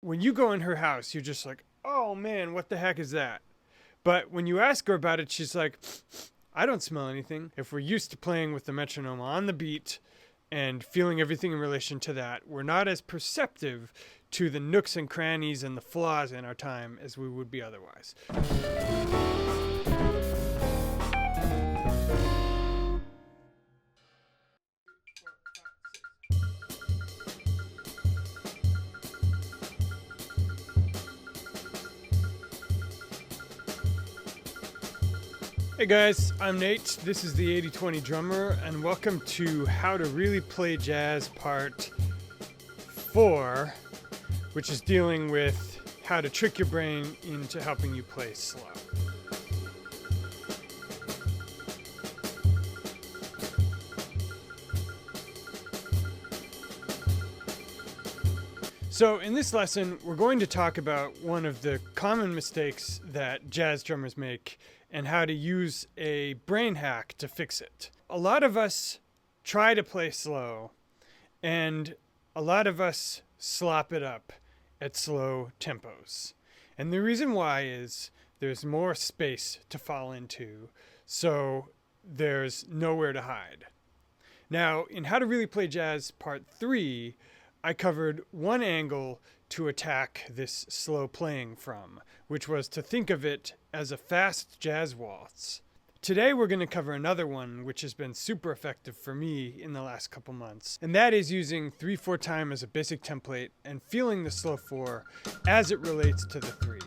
When you go in her house, you're just like, oh man, what the heck is that? But when you ask her about it, she's like, I don't smell anything. If we're used to playing with the metronome on the beat and feeling everything in relation to that, we're not as perceptive to the nooks and crannies and the flaws in our time as we would be otherwise. Hey guys, I'm Nate. This is the 80/20 drummer, and welcome to How to Really Play Jazz Part 4, which is dealing with how to trick your brain into helping you play slow. So in this lesson, we're going to talk about one of the common mistakes that jazz drummers make and how to use a brain hack to fix it. A lot of us try to play slow, and a lot of us slop it up at slow tempos. And the reason why is there's more space to fall into, so there's nowhere to hide. Now, in How to Really Play Jazz Part 3, I covered one angle to attack this slow playing from, which was to think of it as a fast jazz waltz. Today we're going to cover another one which has been super effective for me in the last couple months, and that is using 3/4 time as a basic template and feeling the slow 4 as it relates to the 3.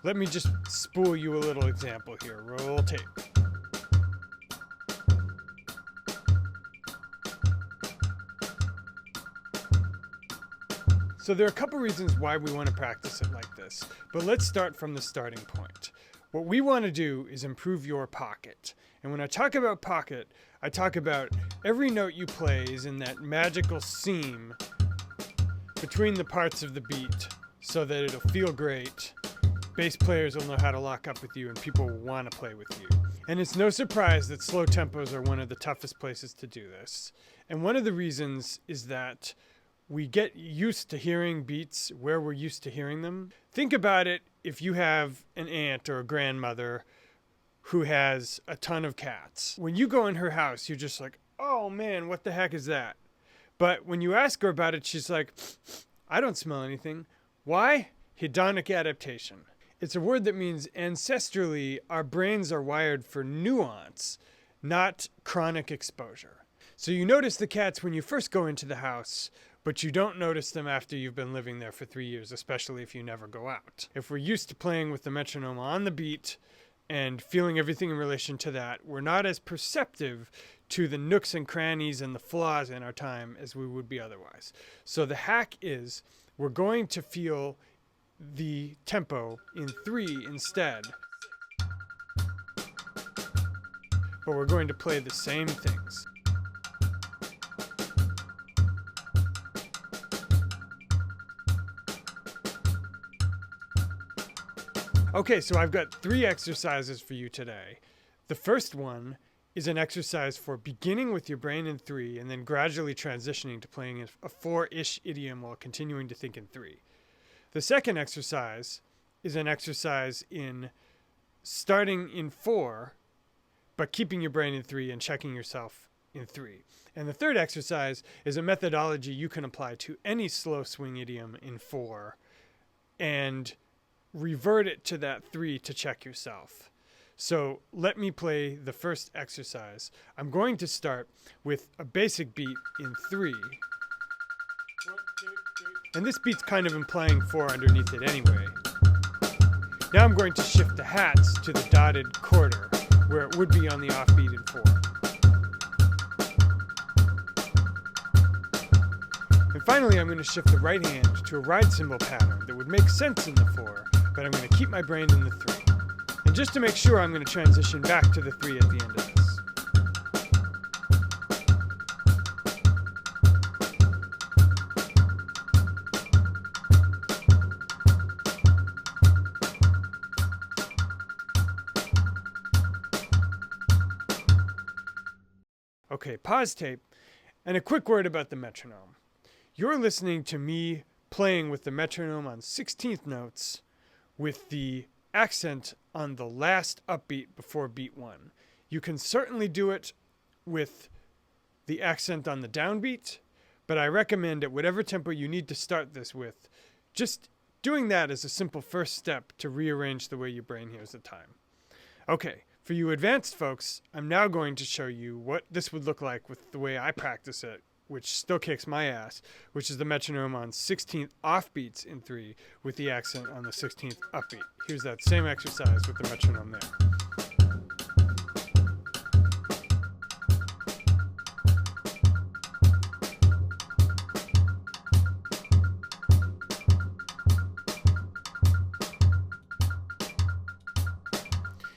Let me just spool you a little example here. Roll tape. So there are a couple reasons why we want to practice it like this, but let's start from the starting point. What we want to do is improve your pocket. And when I talk about pocket, I talk about every note you play is in that magical seam between the parts of the beat so that it'll feel great. Bass players will know how to lock up with you and people will want to play with you. And it's no surprise that slow tempos are one of the toughest places to do this. And one of the reasons is that we get used to hearing beats where we're used to hearing them. Think about it if you have an aunt or a grandmother who has a ton of cats. When you go in her house, you're just like, oh man, what the heck is that? But when you ask her about it, she's like, I don't smell anything. Why? Hedonic adaptation. It's a word that means ancestrally our brains are wired for nuance, not chronic exposure. So you notice the cats when you first go into the house, but you don't notice them after you've been living there for 3 years, especially if you never go out. If we're used to playing with the metronome on the beat and feeling everything in relation to that, we're not as perceptive to the nooks and crannies and the flaws in our time as we would be otherwise. So the hack is we're going to feel the tempo in 3 instead, but we're going to play the same things. Okay, so I've got 3 exercises for you today. The first one is an exercise for beginning with your brain in 3 and then gradually transitioning to playing a 4-ish idiom while continuing to think in 3. The second exercise is an exercise in starting in 4, but keeping your brain in 3 and checking yourself in 3. And the third exercise is a methodology you can apply to any slow swing idiom in 4 and revert it to that 3 to check yourself. So let me play the first exercise. I'm going to start with a basic beat in 3. And this beat's kind of implying 4 underneath it anyway. Now I'm going to shift the hats to the dotted quarter, where it would be on the offbeat in 4. And finally, I'm going to shift the right hand to a ride cymbal pattern that would make sense in the 4, but I'm going to keep my brain in the 3. And just to make sure, I'm going to transition back to the 3 at the end of this. Okay, pause tape, and a quick word about the metronome. You're listening to me playing with the metronome on 16th notes with the accent on the last upbeat before beat 1. You can certainly do it with the accent on the downbeat, but I recommend at whatever tempo you need to start this with, just doing that as a simple first step to rearrange the way your brain hears the time. Okay, for you advanced folks, I'm now going to show you what this would look like with the way I practice it, which still kicks my ass, which is the metronome on 16th offbeats in 3 with the accent on the 16th upbeat. Here's that same exercise with the metronome there.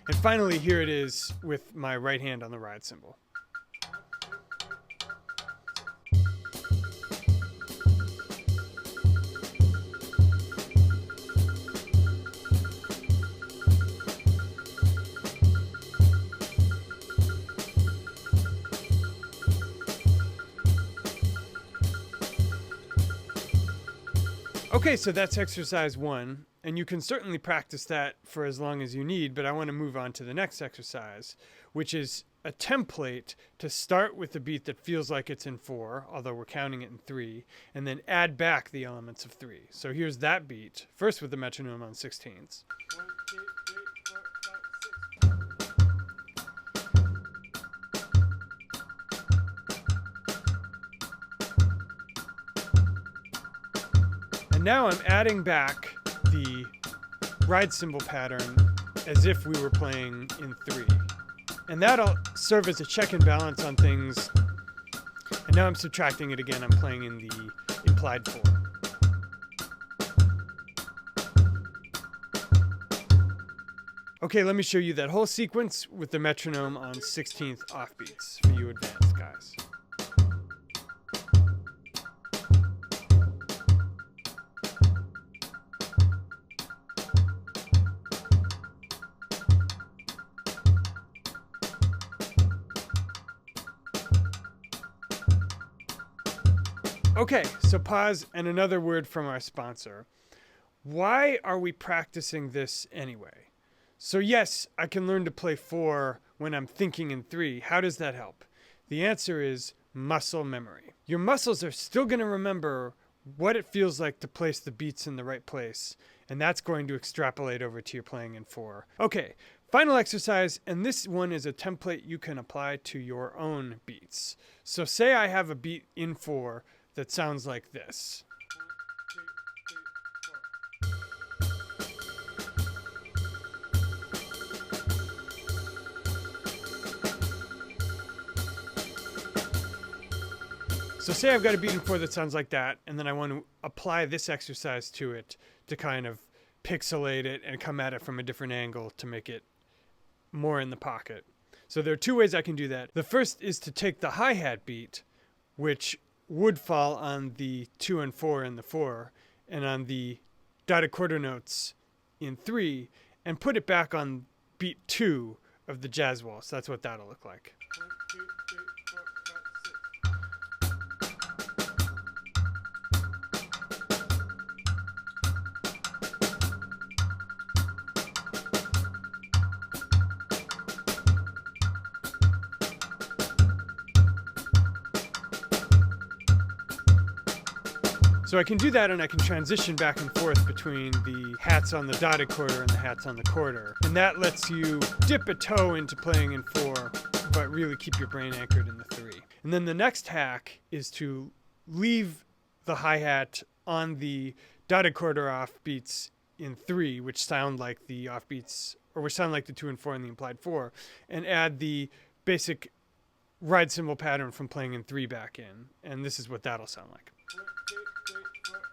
And finally, here it is with my right hand on the ride cymbal. Okay, so that's exercise 1, and you can certainly practice that for as long as you need, but I want to move on to the next exercise, which is a template to start with a beat that feels like it's in 4, although we're counting it in 3, and then add back the elements of 3. So here's that beat, first with the metronome on 16ths. 1, 2, 3, 4, 5, 6. And now I'm adding back the ride cymbal pattern as if we were playing in 3. And that'll serve as a check and balance on things. And now I'm subtracting it again. I'm playing in the implied 4. Okay, let me show you that whole sequence with the metronome on 16th offbeats for you advanced guys. Okay, so pause and another word from our sponsor. Why are we practicing this anyway? So yes, I can learn to play 4 when I'm thinking in 3. How does that help? The answer is muscle memory. Your muscles are still going to remember what it feels like to place the beats in the right place, and that's going to extrapolate over to your playing in 4. Okay, final exercise, and this one is a template you can apply to your own beats. So say I have a beat in 4 that sounds like this. 1, 2, 3, 4. So say I've got a beat in 4 that sounds like that, and then I want to apply this exercise to it to kind of pixelate it and come at it from a different angle to make it more in the pocket. So there are 2 ways I can do that. The first is to take the hi-hat beat, which would fall on the 2 and 4 in the 4, and on the dotted quarter notes in 3, and put it back on beat 2 of the jazz waltz. That's what that'll look like. 1, 2, 3, 4, 5, 6. So I can do that, and I can transition back and forth between the hats on the dotted quarter and the hats on the quarter. And that lets you dip a toe into playing in 4, but really keep your brain anchored in the 3. And then the next hack is to leave the hi-hat on the dotted quarter offbeats in 3, which sound like the offbeats, or which sound like the 2 and 4 in the implied 4, and add the basic ride cymbal pattern from playing in 3 back in. And this is what that'll sound like. 1, 2, 3, 4, 5, 6.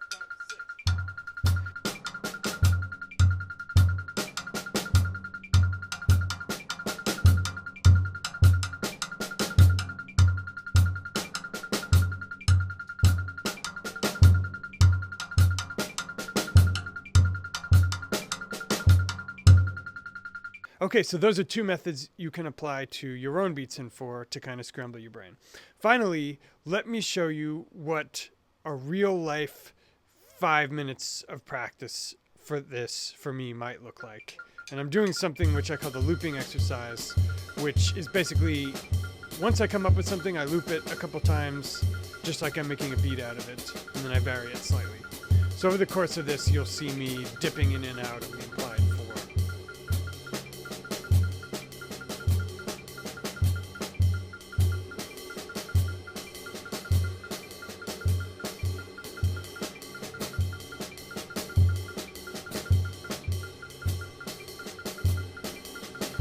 Okay, so those are 2 methods you can apply to your own beats in 4 to kind of scramble your brain. Finally, let me show you what a real life 5 minutes of practice for this, for me, might look like. And I'm doing something which I call the looping exercise, which is basically, once I come up with something, I loop it a couple times, just like I'm making a beat out of it, and then I vary it slightly. So over the course of this, you'll see me dipping in and out of the implied 4.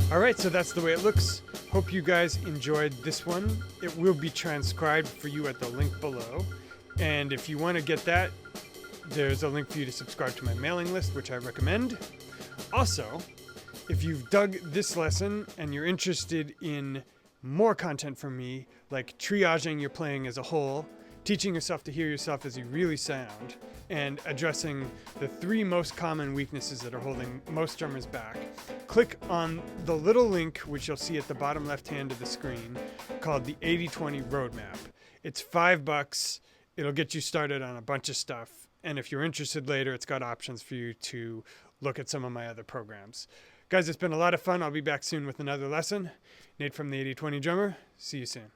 Alright, so that's the way it looks. Hope you guys enjoyed this one. It will be transcribed for you at the link below. And if you want to get that, there's a link for you to subscribe to my mailing list, which I recommend. Also, if you've dug this lesson and you're interested in more content from me, like triaging your playing as a whole, teaching yourself to hear yourself as you really sound, and addressing the 3 most common weaknesses that are holding most drummers back, click on the little link, which you'll see at the bottom left hand of the screen, called the 80/20 Roadmap. It's $5. It'll get you started on a bunch of stuff. And if you're interested later, it's got options for you to look at some of my other programs. Guys, it's been a lot of fun. I'll be back soon with another lesson. Nate from the 80/20 Drummer. See you soon.